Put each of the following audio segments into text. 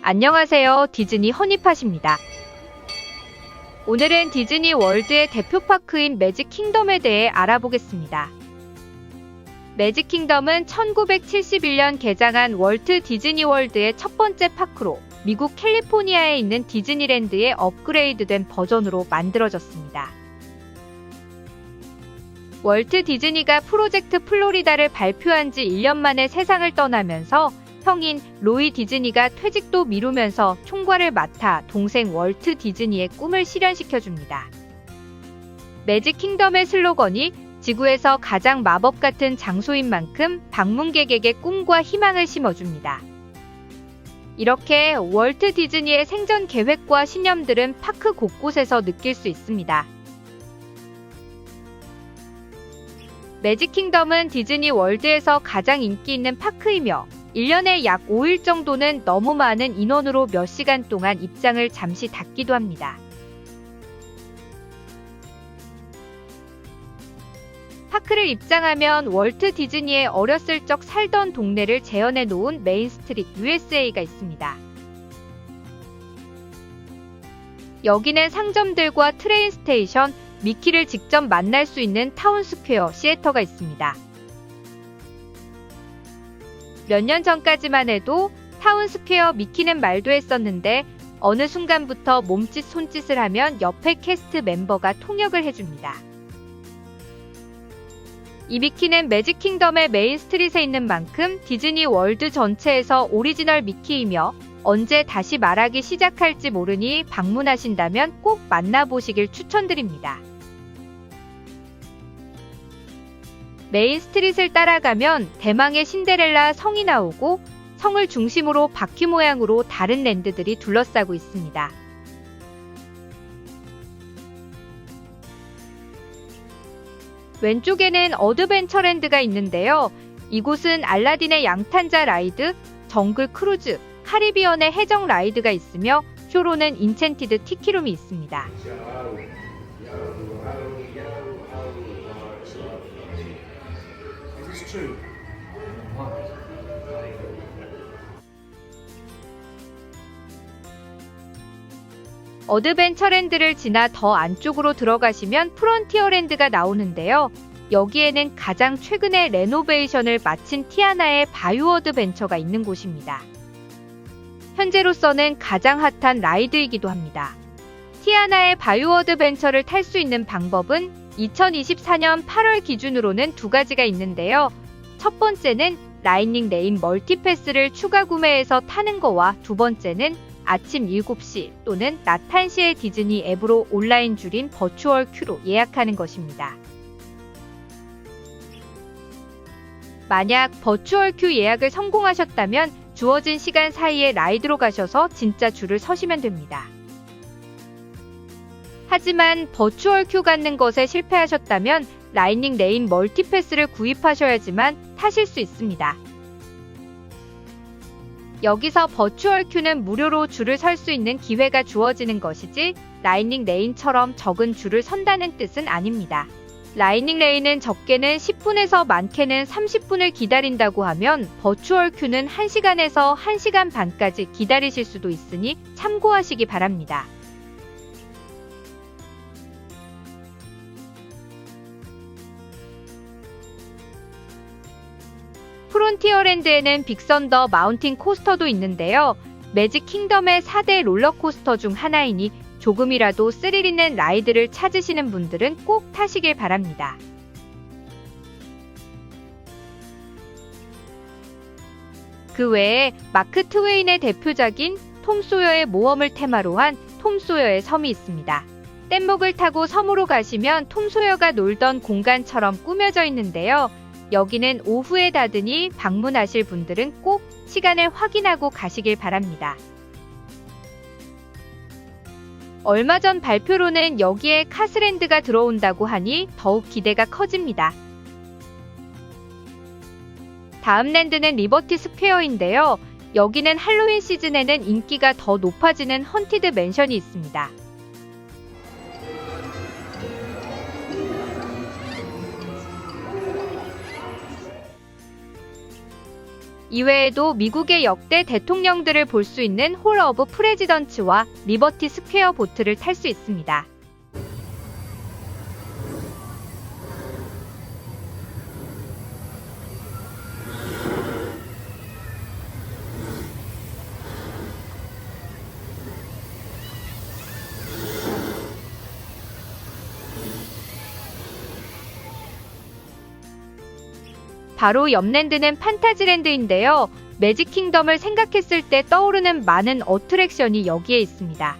안녕하세요. 디즈니 허니팟입니다. 오늘은 디즈니 월드의 대표 파크인 매직 킹덤에 대해 알아보겠습니다. 매직 킹덤은 1971년 개장한 월트 디즈니 월드의 첫 번째 파크로 미국 캘리포니아에 있는 디즈니랜드의 업그레이드된 버전으로 만들어졌습니다. 월트 디즈니가 프로젝트 플로리다를 발표한 지 1년 만에 세상을 떠나면서 형인 로이 디즈니가 퇴직도 미루면서 총괄을 맡아 동생 월트 디즈니의 꿈을 실현시켜줍니다. 매직 킹덤의 슬로건이 지구에서 가장 마법 같은 장소인 만큼 방문객에게 꿈과 희망을 심어줍니다. 이렇게 월트 디즈니의 생전 계획과 신념들은 파크 곳곳에서 느낄 수 있습니다. 매직 킹덤은 디즈니 월드에서 가장 인기 있는 파크이며 1년에 약 5일 정도는 너무 많은 인원으로 몇 시간 동안 입장을 잠시 닫기도 합니다. 파크를 입장하면 월트 디즈니의 어렸을 적 살던 동네를 재현해 놓은 메인 스트릿 USA가 있습니다. 여기는 상점들과 트레인 스테이션, 미키를 직접 만날 수 있는 타운스퀘어 시애터가 있습니다. 몇 년 전까지만 해도 타운스퀘어 미키는 말도 했었는데 어느 순간부터 몸짓 손짓을 하면 옆에 캐스트 멤버가 통역을 해줍니다. 이 미키는 매직 킹덤의 메인 스트릿에 있는 만큼 디즈니 월드 전체에서 오리지널 미키이며 언제 다시 말하기 시작할지 모르니 방문하신다면 꼭 만나보시길 추천드립니다. 메인 스트릿을 따라가면 대망의 신데렐라 성이 나오고 성을 중심으로 바퀴 모양으로 다른 랜드들이 둘러싸고 있습니다. 왼쪽에는 어드벤처랜드가 있는데요. 이곳은 알라딘의 양탄자 라이드, 정글 크루즈, 카리비언의 해적 라이드가 있으며 쇼로는 인챈티드 티키룸이 있습니다. 어드벤처랜드를 지나 더 안쪽으로 들어가시면 프론티어랜드가 나오는데요. 여기에는 가장 최근에 레노베이션을 마친 티아나의 바유 어드벤처가 있는 곳입니다. 현재로서는 가장 핫한 라이드이기도 합니다. 티아나의 바유 어드벤처를 탈 수 있는 방법은 2024년 8월 기준으로는 두 가지가 있는데요. 첫 번째는 라이닝 레인 멀티패스를 추가 구매해서 타는 거와 두 번째는 아침 7시 또는 낮 1시에 디즈니 앱으로 온라인 줄인 버추얼 큐로 예약하는 것입니다. 만약 버추얼 큐 예약을 성공하셨다면 주어진 시간 사이에 라이드로 가셔서 진짜 줄을 서시면 됩니다. 하지만 버추얼 큐 갖는 것에 실패하셨다면 라이닝 레인 멀티패스를 구입하셔야지만 타실 수 있습니다. 여기서 버추얼 큐는 무료로 줄을 설 수 있는 기회가 주어지는 것이지 라이닝 레인처럼 적은 줄을 선다는 뜻은 아닙니다. 라이닝 레인은 적게는 10분에서 많게는 30분을 기다린다고 하면 버추얼 큐는 1시간에서 1시간 반까지 기다리실 수도 있으니 참고하시기 바랍니다. 프론티어랜드에는 빅선더 마운틴 코스터도 있는데요. 매직 킹덤의 4대 롤러코스터 중 하나이니 조금이라도 스릴 있는 라이드를 찾으시는 분들은 꼭 타시길 바랍니다. 그 외에 마크 트웨인의 대표작인 톰 소여의 모험을 테마로 한 톰 소여의 섬이 있습니다. 뗏목을 타고 섬으로 가시면 톰 소여가 놀던 공간처럼 꾸며져 있는데요. 여기는 오후에 닫으니 방문하실 분들은 꼭 시간을 확인하고 가시길 바랍니다. 얼마 전 발표로는 여기에 카스랜드가 들어온다고 하니 더욱 기대가 커집니다. 다음 랜드는 리버티 스퀘어인데요. 여기는 할로윈 시즌에는 인기가 더 높아지는 헌티드 맨션이 있습니다. 이외에도 미국의 역대 대통령들을 볼 수 있는 홀 오브 프레지던츠와 리버티 스퀘어 보트를 탈 수 있습니다. 바로 옆 랜드는 판타지랜드인데요. 매직 킹덤을 생각했을 때 떠오르는 많은 어트랙션이 여기에 있습니다.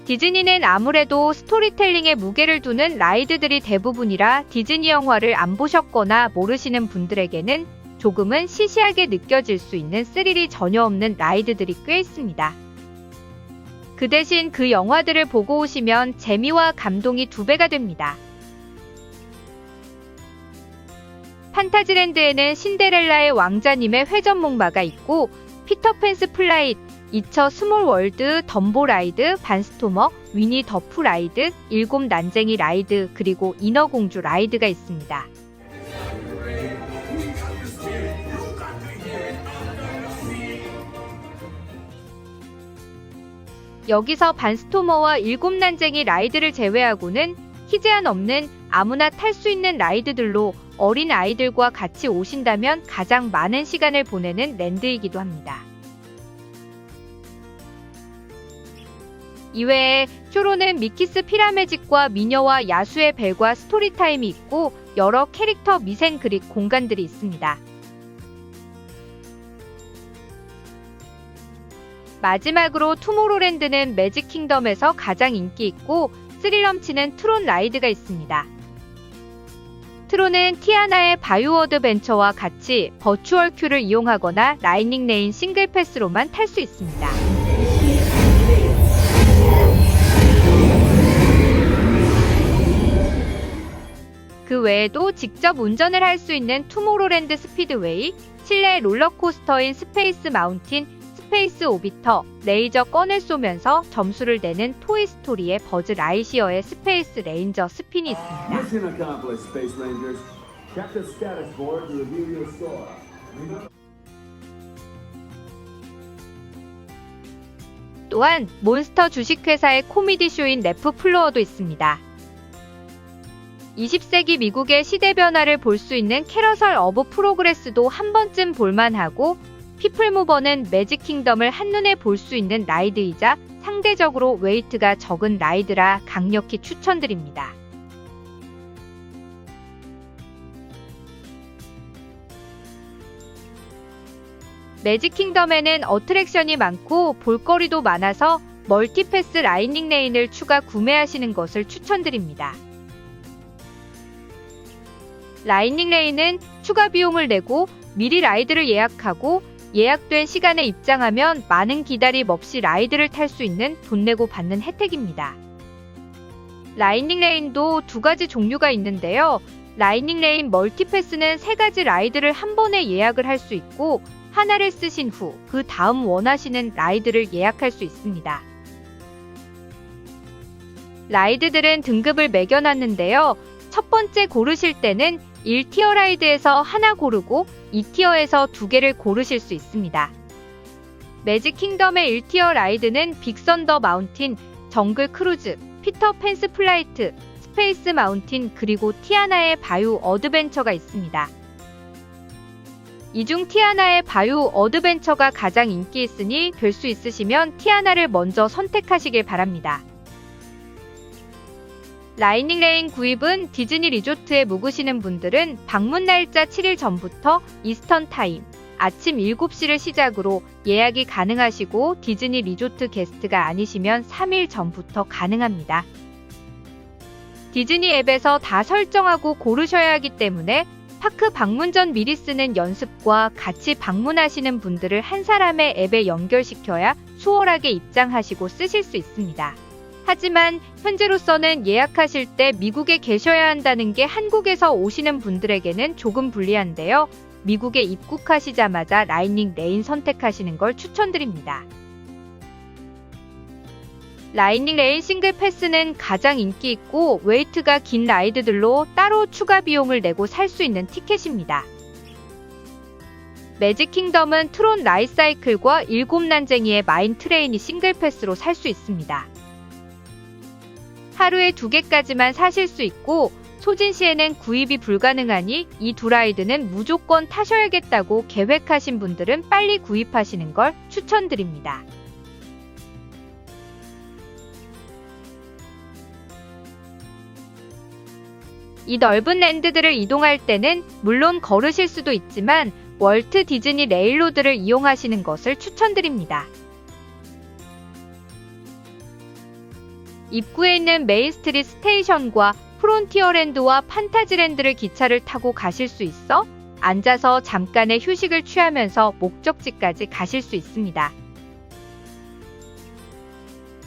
디즈니는 아무래도 스토리텔링에 무게를 두는 라이드들이 대부분이라 디즈니 영화를 안 보셨거나 모르시는 분들에게는 조금은 시시하게 느껴질 수 있는 스릴이 전혀 없는 라이드들이 꽤 있습니다. 그 대신 그 영화들을 보고 오시면 재미와 감동이 2배가 됩니다. 판타지랜드에는 신데렐라의 왕자님의 회전목마가 있고 피터팬스 플라잇, 이처 스몰월드, 덤보 라이드, 반스토머, 위니 더프 라이드, 7 난쟁이 라이드, 그리고 인어공주 라이드가 있습니다. 여기서 반스토머와 7 난쟁이 라이드를 제외하고는 희제한 없는 아무나 탈 수 있는 라이드들로 어린 아이들과 같이 오신다면 가장 많은 시간을 보내는 랜드이기도 합니다. 이외에 쇼로는 미키스 피라매직과 미녀와 야수의 벨과 스토리타임이 있고 여러 캐릭터 미생 그릭 공간들이 있습니다. 마지막으로 투모로랜드는 매직 킹덤에서 가장 인기 있고 스릴 넘치는 트론 라이드가 있습니다. 트론은 티아나의 바유 어드벤처와 같이 버추얼 큐를 이용하거나 라이닝 레인 싱글 패스로만 탈 수 있습니다. 그 외에도 직접 운전을 할 수 있는 투모로랜드 스피드웨이, 실내 롤러코스터인 스페이스 마운틴, 스페이스 오비터, 레이저 건을 쏘면서 점수를 내는 토이스토리의 버즈 라이시어의 스페이스 레인저 스핀이 있습니다. 또한 몬스터 주식회사의 코미디 쇼인 래프 플로어도 있습니다. 20세기 미국의 시대 변화를 볼 수 있는 캐러설 어브 프로그레스도 한 번쯤 볼만하고 피플무버는 매직 킹덤을 한눈에 볼 수 있는 라이드이자 상대적으로 웨이트가 적은 라이드라 강력히 추천드립니다. 매직 킹덤에는 어트랙션이 많고 볼거리도 많아서 멀티패스 라이닝 레인을 추가 구매하시는 것을 추천드립니다. 라이닝 레인은 추가 비용을 내고 미리 라이드를 예약하고 예약된 시간에 입장하면 많은 기다림 없이 라이드를 탈 수 있는 돈 내고 받는 혜택입니다. 라이닝 레인도 2가지 종류가 있는데요. 라이닝 레인 멀티패스는 3가지 라이드를 한 번에 예약을 할 수 있고 하나를 쓰신 후 그 다음 원하시는 라이드를 예약할 수 있습니다. 라이드들은 등급을 매겨놨는데요. 첫 번째 고르실 때는 1티어 라이드에서 하나 고르고 2티어에서 2개를 고르실 수 있습니다. 매직 킹덤의 1티어 라이드는 빅선더 마운틴, 정글 크루즈, 피터 팬스 플라이트, 스페이스 마운틴 그리고 티아나의 바유 어드벤처가 있습니다. 이 중 티아나의 바유 어드벤처가 가장 인기 있으니 될 수 있으시면 티아나를 먼저 선택하시길 바랍니다. 라이닝 레인 구입은 디즈니 리조트에 묵으시는 분들은 방문 날짜 7일 전부터 이스턴 타임 아침 7시를 시작으로 예약이 가능하시고 디즈니 리조트 게스트가 아니시면 3일 전부터 가능합니다. 디즈니 앱에서 다 설정하고 고르셔야 하기 때문에 파크 방문 전 미리 쓰는 연습과 같이 방문하시는 분들을 한 사람의 앱에 연결시켜야 수월하게 입장하시고 쓰실 수 있습니다. 하지만 현재로서는 예약하실 때 미국에 계셔야 한다는 게 한국에서 오시는 분들에게는 조금 불리한데요. 미국에 입국하시자마자 라이닝 레인 선택하시는 걸 추천드립니다. 라이닝 레인 싱글 패스는 가장 인기 있고 웨이트가 긴 라이드들로 따로 추가 비용을 내고 살 수 있는 티켓입니다. 매직 킹덤은 트론 라이사이클과 7난쟁이의 마인 트레인이 싱글 패스로 살 수 있습니다. 하루에 2개까지만 사실 수 있고 소진 시에는 구입이 불가능하니 이 두 라이드는 무조건 타셔야겠다고 계획하신 분들은 빨리 구입하시는 걸 추천드립니다. 이 넓은 랜드들을 이동할 때는 물론 걸으실 수도 있지만 월트 디즈니 레일로드를 이용하시는 것을 추천드립니다. 입구에 있는 메인 스트리트 스테이션과 프론티어랜드와 판타지랜드를 기차를 타고 가실 수 있어 앉아서 잠깐의 휴식을 취하면서 목적지까지 가실 수 있습니다.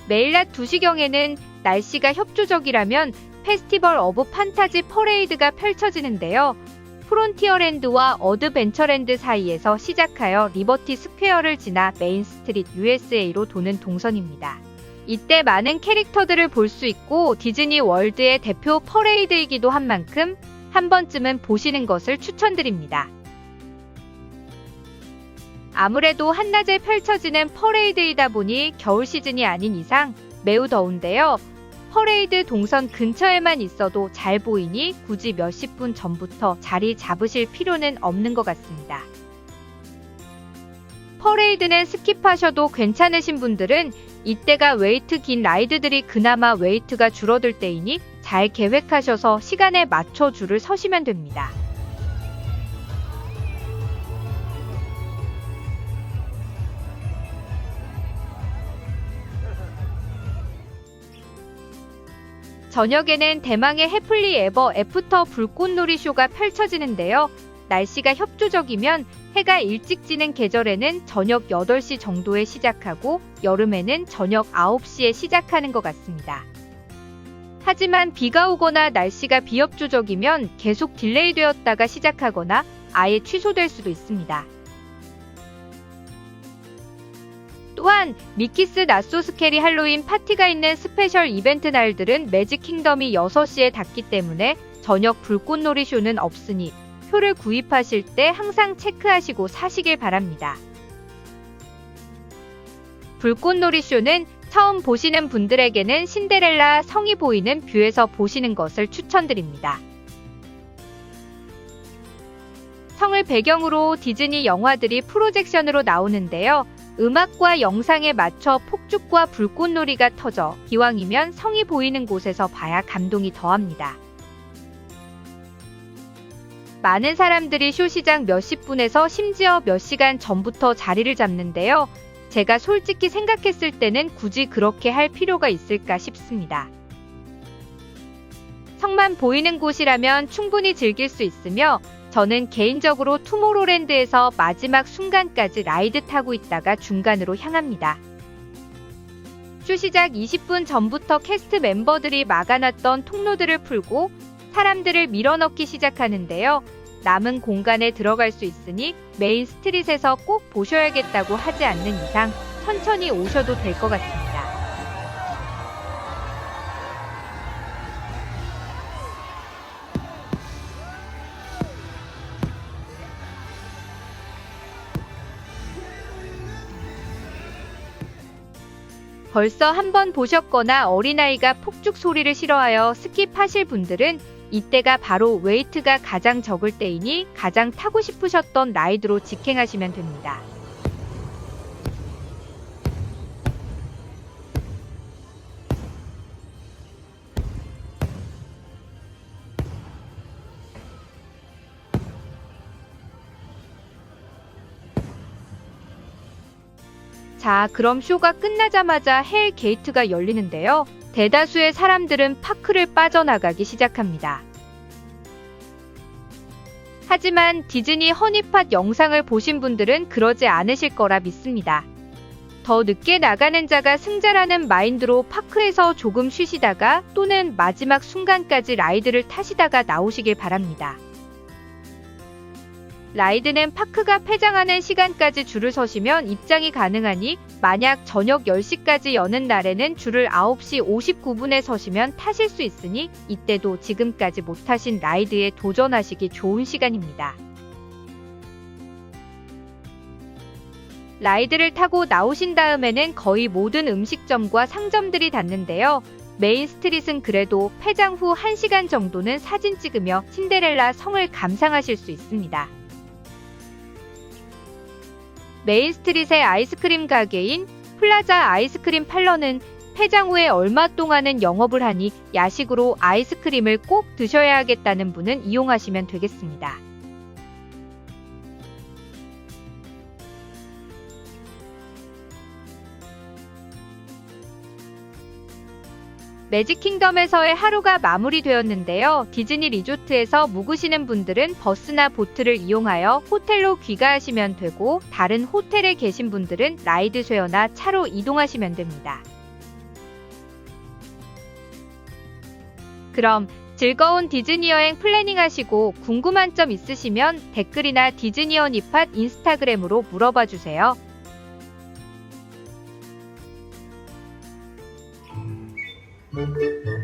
매일 낮 2시경에는 날씨가 협조적이라면 페스티벌 오브 판타지 퍼레이드가 펼쳐지는데요. 프론티어랜드와 어드벤처랜드 사이에서 시작하여 리버티 스퀘어를 지나 메인 스트리트 USA로 도는 동선입니다. 이때 많은 캐릭터들을 볼 수 있고 디즈니 월드의 대표 퍼레이드이기도 한 만큼 한 번쯤은 보시는 것을 추천드립니다. 아무래도 한낮에 펼쳐지는 퍼레이드이다 보니 겨울 시즌이 아닌 이상 매우 더운데요. 퍼레이드 동선 근처에만 있어도 잘 보이니 굳이 몇십 분 전부터 자리 잡으실 필요는 없는 것 같습니다. 퍼레이드는 스킵하셔도 괜찮으신 분들은 이때가 웨이트 긴 라이드들이 그나마 웨이트가 줄어들 때이니 잘 계획하셔서 시간에 맞춰 줄을 서시면 됩니다. 저녁에는 대망의 해플리 에버 애프터 불꽃놀이 쇼가 펼쳐지는데요. 날씨가 협조적이면 해가 일찍 지는 계절에는 저녁 8시 정도에 시작하고 여름에는 저녁 9시에 시작하는 것 같습니다. 하지만 비가 오거나 날씨가 비협조적이면 계속 딜레이 되었다가 시작하거나 아예 취소될 수도 있습니다. 또한 미키스 나쏘 스케리 할로윈 파티가 있는 스페셜 이벤트 날들은 매직 킹덤이 6시에 닫기 때문에 저녁 불꽃놀이 쇼는 없으니 표를 구입하실 때 항상 체크하시고 사시길 바랍니다. 불꽃놀이 쇼는 처음 보시는 분들에게는 신데렐라 성이 보이는 뷰에서 보시는 것을 추천드립니다. 성을 배경으로 디즈니 영화들이 프로젝션으로 나오는데요. 음악과 영상에 맞춰 폭죽과 불꽃놀이가 터져 기왕이면 성이 보이는 곳에서 봐야 감동이 더합니다. 많은 사람들이 쇼 시작 몇십 분에서 심지어 몇 시간 전부터 자리를 잡는데요. 제가 솔직히 생각했을 때는 굳이 그렇게 할 필요가 있을까 싶습니다. 성만 보이는 곳이라면 충분히 즐길 수 있으며 저는 개인적으로 투모로우랜드에서 마지막 순간까지 라이드 타고 있다가 중간으로 향합니다. 쇼 시작 20분 전부터 캐스트 멤버들이 막아놨던 통로들을 풀고 사람들을 밀어넣기 시작하는데요. 남은 공간에 들어갈 수 있으니 메인 스트릿에서 꼭 보셔야겠다고 하지 않는 이상 천천히 오셔도 될 것 같습니다. 벌써 한번 보셨거나 어린아이가 폭죽 소리를 싫어하여 스킵하실 분들은 이때가 바로 웨이트가 가장 적을 때이니 가장 타고 싶으셨던 라이드로 직행하시면 됩니다. 자, 그럼 쇼가 끝나자마자 헬 게이트가 열리는데요. 대다수의 사람들은 파크를 빠져나가기 시작합니다. 하지만 디즈니 허니팟 영상을 보신 분들은 그러지 않으실 거라 믿습니다. 더 늦게 나가는 자가 승자라는 마인드로 파크에서 조금 쉬시다가 또는 마지막 순간까지 라이드를 타시다가 나오시길 바랍니다. 라이드는 파크가 폐장하는 시간까지 줄을 서시면 입장이 가능하니 만약 저녁 10시까지 여는 날에는 줄을 9시 59분에 서시면 타실 수 있으니 이때도 지금까지 못 타신 라이드에 도전하시기 좋은 시간입니다. 라이드를 타고 나오신 다음에는 거의 모든 음식점과 상점들이 닫는데요. 메인 스트릿은 그래도 폐장 후 1시간 정도는 사진 찍으며 신데렐라 성을 감상하실 수 있습니다. 메인 스트릿의 아이스크림 가게인 플라자 아이스크림 팔러는 폐장 후에 얼마 동안은 영업을 하니 야식으로 아이스크림을 꼭 드셔야 하겠다는 분은 이용하시면 되겠습니다. 매직킹덤에서의 하루가 마무리되었는데요. 디즈니 리조트에서 묵으시는 분들은 버스나 보트를 이용하여 호텔로 귀가하시면 되고, 다른 호텔에 계신 분들은 라이드 쉐어나 차로 이동하시면 됩니다. 그럼 즐거운 디즈니 여행 플래닝 하시고 궁금한 점 있으시면 댓글이나 디즈니언 이팟 인스타그램으로 물어봐 주세요. Thank you.